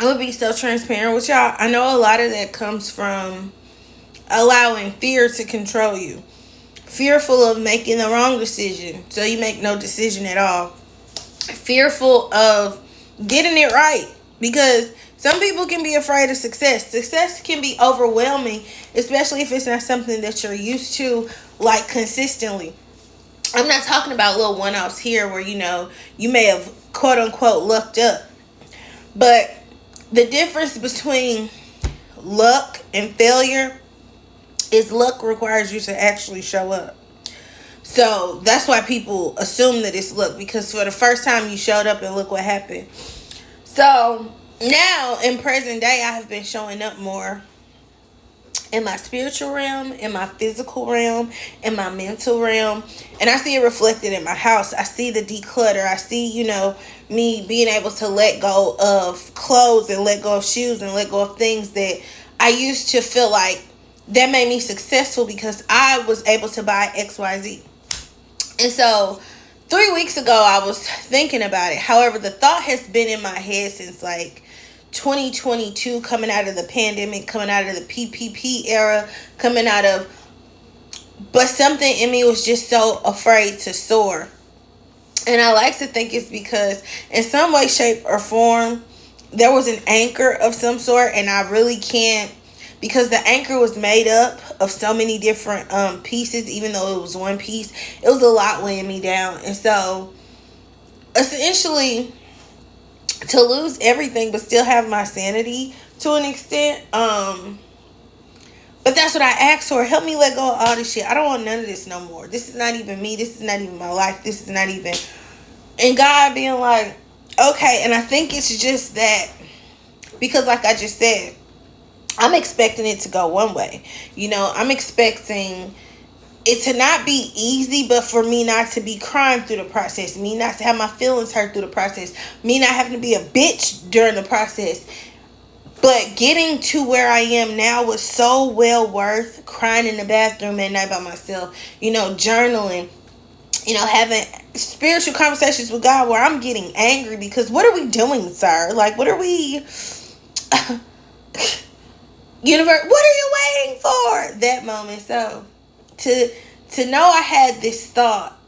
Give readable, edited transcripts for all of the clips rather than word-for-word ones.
I'm gonna be so transparent with y'all. I know a lot of that comes from allowing fear to control you. Fearful of making the wrong decision, so you make no decision at all. Fearful of getting it right, because some people can be afraid of success. Success can be overwhelming, especially if it's not something that you're used to, like consistently. I'm not talking about little one-offs here where, you may have quote unquote lucked up. But the difference between luck and failure is luck requires you to actually show up. So that's why people assume that it's luck, because for the first time you showed up and look what happened. So now in present day, I have been showing up more in my spiritual realm, in my physical realm, in my mental realm. And I see it reflected in my house. I see the declutter. I see, me being able to let go of clothes and let go of shoes and let go of things that I used to feel like that made me successful because I was able to buy XYZ. And so 3 weeks ago, I was thinking about it. However, the thought has been in my head since like 2022, coming out of the pandemic, coming out of the PPP era, but something in me was just so afraid to soar. And I like to think it's because in some way, shape, or form, there was an anchor of some sort, and I really can't, because the anchor was made up of so many different pieces. Even though it was one piece, it was a lot weighing me down. And so essentially, to lose everything but still have my sanity to an extent, but that's what I asked for. Help me let go of all this shit. I don't want none of this no more. This is not even me. This is not even my life. This is not even... And God being like, okay. And I think it's just that, because like I just said, I'm expecting it to go one way. I'm expecting it to not be easy, but for me not to be crying through the process, me not to have my feelings hurt through the process, me not having to be a bitch during the process. But getting to where I am now was so well worth crying in the bathroom at night by myself, journaling, having spiritual conversations with God where I'm getting angry because what are we doing, sir? Like, what are we... Universe, what are you waiting for? That moment. So to know I had this thought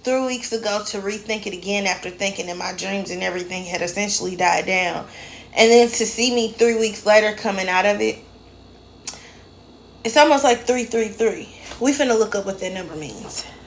3 weeks ago, to rethink it again after thinking that my dreams and everything had essentially died down, and then to see me 3 weeks later coming out of it, it's almost like 333. We finna look up what that number means.